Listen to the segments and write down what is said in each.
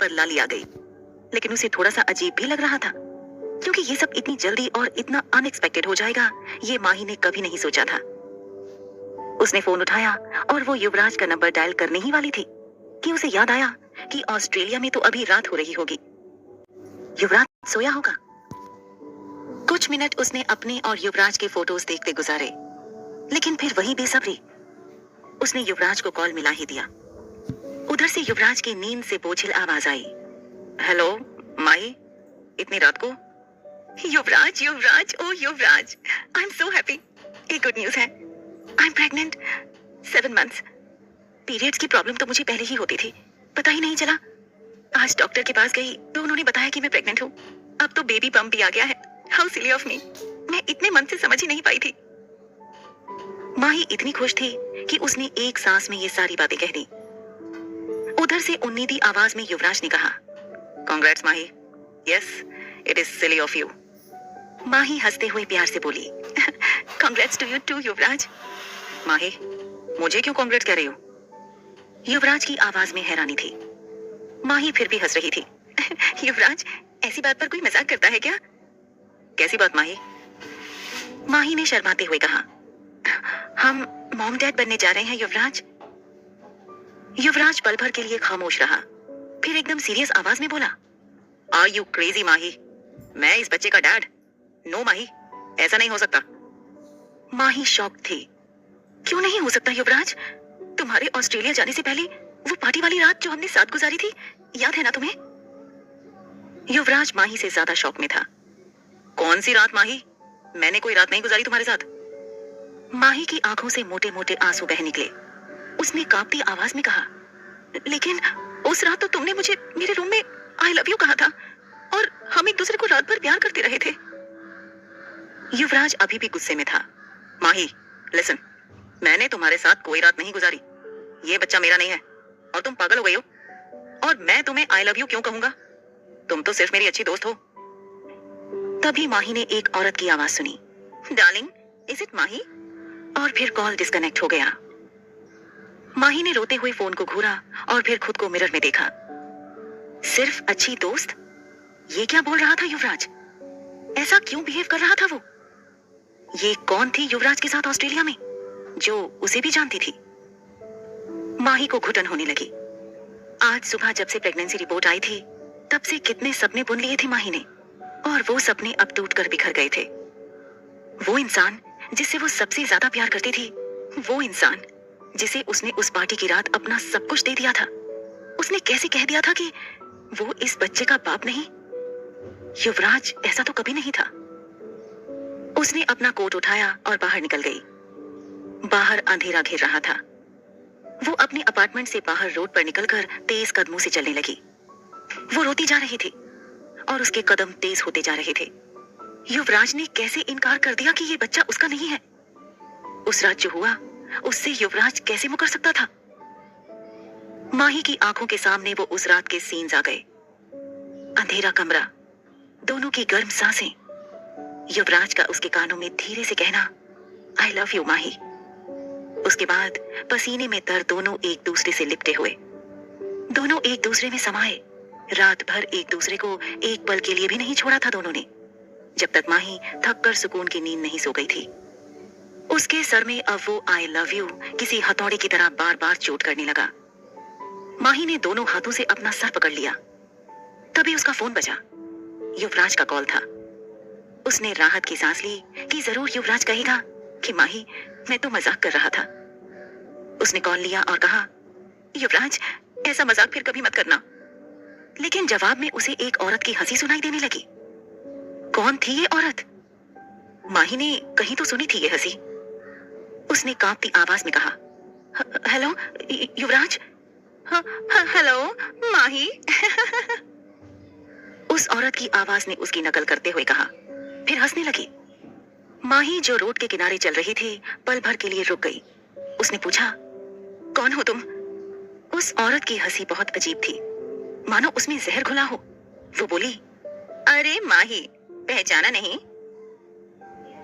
पर लाली आ गई, लेकिन उसे थोड़ा सा अजीब भी लग रहा था, क्योंकि ये सब इतनी जल्दी और इतना अनएक्सपेक्टेड हो जाएगा, ये माही ने कभी नहीं सोचा था। उसने फोन उठाया और वो युवराज का नंबर डायल करने ही वाली थी कि उसे याद आया कि ऑस्ट्रेलिया में तो अभी रात हो रही होगी। युवराज सोया होगा। कुछ मिनट उसने अपने और युवराज के फोटोज देखते गुजारे, लेकिन फिर वही बेसब्री, उसने युवराज को कॉल मिला ही दिया। उधर से युवराज की नींद से बोझिल आवाज आई, हेलो माही, इतनी रात को? युवराज, युवराज, ओ युवराज, आई एम सो हैप्पी। एक गुड न्यूज है, I am pregnant, 7 months। Periods की प्रॉब्लम तो मुझे पहले ही होती थी, पता ही नहीं चला। आज डॉक्टर के पास गई तो उन्होंने बताया कि मैं प्रेग्नेंट हूँ। अब तो बेबी बम्प भी आ गया है। हाउ सिली ऑफ मी, मैं इतने मन से समझ ही नहीं पाई थी। माही इतनी खुश थी कि उसने एक सांस में ये सारी बातें कह दी। उधर से उन्नीदी आवाज में युवराज ने कहा, congrats Mahi, yes it is silly of you. Mahi हंसते हुए प्यार से बोली, congrats to you too Yuvraj. Mahi, मुझे क्यों कांग्रेट्स कह रही हो? युवराज की आवाज में हैरानी थी। माही फिर भी हंस रही थी। युवराज, ऐसी बात पर कोई मजाक करता है क्या? कैसी बात माही? माही ने शर्माते हुए कहा, हम मॉम डैड बनने जा रहे हैं युवराज। युवराज पल भर के लिए खामोश रहा, फिर एकदम सीरियस आवाज में बोला, आर यू क्रेजी माही, मैं इस बच्चे का डैड? नो माही, ऐसा नहीं हो सकता। माही शॉक्ड थी। क्यों नहीं हो सकता युवराज? तुम्हारे ऑस्ट्रेलिया जाने से पहले वो पार्टी वाली रात जो हमने साथ गुजारी थी, याद है ना तुम्हें? युवराज माही से ज्यादा शॉक में था। कौन सी रात माही? मैंने कोई रात नहीं गुजारी तुम्हारे साथ। माही की आंखों से मोटे मोटे आंसू बह निकले। उसने कांपती आवाज में कहा, लेकिन उस रात तो तुमने मुझे मेरे रूम में आई लव यू कहा था और हम एक दूसरे को रात भर प्यार करते रहे थे। युवराज अभी भी गुस्से में था। माही, लिसन, मैंने तुम्हारे साथ कोई रात नहीं गुजारी। ये बच्चा मेरा नहीं है और तुम पागल हो गई हो। और मैं तुम्हें आई लव यू क्यों कहूंगा? तुम तो सिर्फ मेरी अच्छी दोस्त हो। तभी माही ने एक औरत की आवाज सुनी, डार्लिंग, इज इट माही? और फिर कॉल डिस्कनेक्ट हो गया। माही ने रोते हुए फोन को घूरा और फिर खुद को मिरर में देखा। सिर्फ अच्छी दोस्त? ये क्या बोल रहा था युवराज? ऐसा क्यों बिहेव कर रहा था वो? ये कौन थी युवराज के साथ ऑस्ट्रेलिया में, जो उसे भी जानती थी? माही को घुटन होने लगी। आज सुबह जब से प्रेगनेंसी रिपोर्ट आई थी, तब से कितने सपने बुन लिए थे माही ने, और वो सपने अब टूटकर बिखर गए थे। वो इंसान जिससे वो सबसे ज्यादा प्यार करती थी, वो इंसान जिसे उसने उस पार्टी की रात अपना सब कुछ दे दिया था, उसने कैसे कह दिया था कि वो इस बच्चे का बाप नहीं? युवराज ऐसा तो कभी नहीं था। उसने अपना कोट उठाया और बाहर निकल गई। बाहर अंधेरा घिर रहा था। वो अपने अपार्टमेंट से बाहर रोड पर निकलकर तेज कदमों से चलने लगी। वो रोती जा रही थी और उसके कदम तेज होते जा रहे थे। युवराज ने कैसे इनकार कर दिया कि ये बच्चा उसका नहीं है? उस रात जो हुआ, उससे युवराज कैसे मुकर सकता था? माही की आंखों के सामने वो उस रात के सीन्स आ गए। अंधेरा कमरा, दोनों की गर्म सांसें, युवराज का उसके कानों में धीरे से कहना, आई लव यू माही। उसके बाद पसीने में तर दोनों एक दूसरे से लिपटे हुए, दोनों एक दूसरे में समाये। रात भर एक दूसरे को एक पल के लिए भी नहीं छोड़ा था दोनों ने, जब तक माही थककर सुकून की नींद नहीं सो गई थी। उसके सर में अब वो आई लव यू किसी हथौड़े की तरह बार बार चोट करने लगा। माही ने दोनों हाथों से अपना सर पकड़ लिया। तभी उसका फोन बजा। युवराज का कॉल था। उसने राहत की सांस ली कि जरूर युवराज कहेगा कि माही, मैं तो मजाक कर रहा था। उसने कॉल लिया और कहा, युवराज, ऐसा मजाक फिर कभी मत करना। लेकिन जवाब में उसे एक औरत की हंसी सुनाई देने लगी। कौन थी ये औरत? माही ने कहीं तो सुनी थी ये हंसी। उसने कांपती आवाज में कहा, हेलो युवराज। हेलो माही। उस औरत की आवाज ने उसकी नकल करते हुए कहा, फिर हंसने लगी। माही जो रोड के किनारे चल रही थी, पल भर के लिए रुक गई। उसने पूछा, कौन हो तुम? उस औरत की हंसी बहुत अजीब थी, मानो उसमें जहर घुला हो। वो बोली, अरे माही, पहचाना नहीं?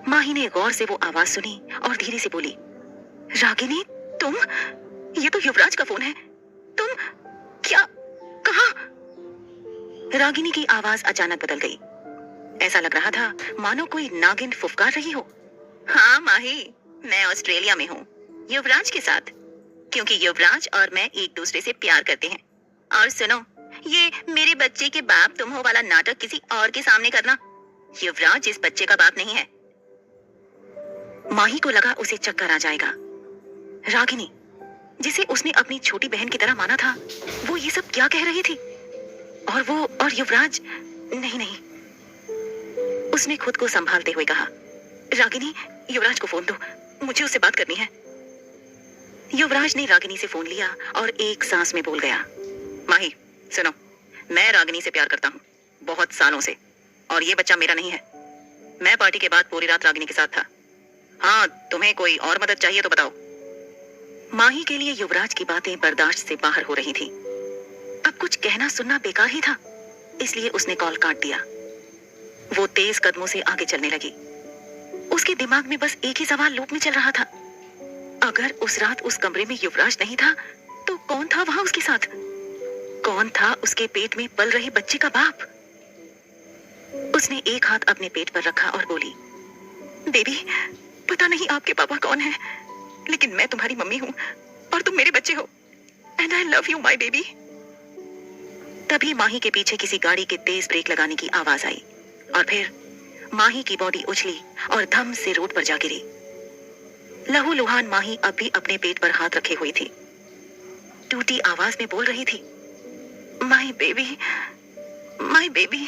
माही ने गौर से वो आवाज सुनी और धीरे से बोली, रागिनी, तुम? ये तो युवराज का फोन है। तुम क्या? कहाँ? रागिनी की आवाज अचानक बदल गई। ऐसा लग रहा था मानो कोई नागिन फुफकार रही हो। हाँ माही, मैं ऑस्ट्रेलिया में हूँ, युवराज के साथ, क्योंकि युवराज और मैं एक दूसरे से प्यार करते हैं। और सुनो, ये मेरे बच्चे के बाप तुम हो वाला नाटक किसी और के सामने करना। युवराज इस बच्चे का बाप नहीं है। माही को लगा उसे चक्कर आ जाएगा। रागिनी, जिसे उसने अपनी छोटी बहन की तरह माना था, वो ये सब क्या कह रही थी? और युवराज, नहीं नहीं। उसने खुद को संभालते हुए कहा, रागिनी, युवराज को फोन दो, मुझे उससे बात करनी है। युवराज ने रागिनी से फोन लिया और एक सांस में बोल गया, माही सुनो, मैं रागिनी से प्यार करता हूँ, बहुत सालों से, और ये बच्चा मेरा नहीं है। मैं पार्टी के बाद पूरी रात रागिनी के साथ था। हाँ, तुम्हें कोई और मदद चाहिए तो बताओ। माही के लिए युवराज की बातें बर्दाश्त से बाहर हो रही थी। अब कुछ कहना सुनना बेकार ही था, इसलिए उसने कॉल काट दिया। वो तेज कदमों से आगे चलने लगी। उसके दिमाग में बस एक ही सवाल लूप में चल रहा था, अगर उस रात उस कमरे में युवराज नहीं था तो कौन था वहां उसके साथ? कौन था उसके पेट में पल रहे बच्चे का बाप? उसने एक हाथ अपने पेट पर रखा और बोली, बेबी, पता नहीं आपके पापा कौन है, लेकिन मैं तुम्हारी मम्मी हूँ और तुम मेरे बच्चे हो, and I love you my baby. तभी माही के पीछे किसी गाड़ी के तेज ब्रेक लगाने की आवाज आई और फिर माही की बॉडी उछली और धम से रोड पर जा गिरी। लहू लुहान माही अब भी अपने पेट पर हाथ रखे हुई थी। टूटी आवाज में बोल रही थी, माय बेबी, माय बेबी।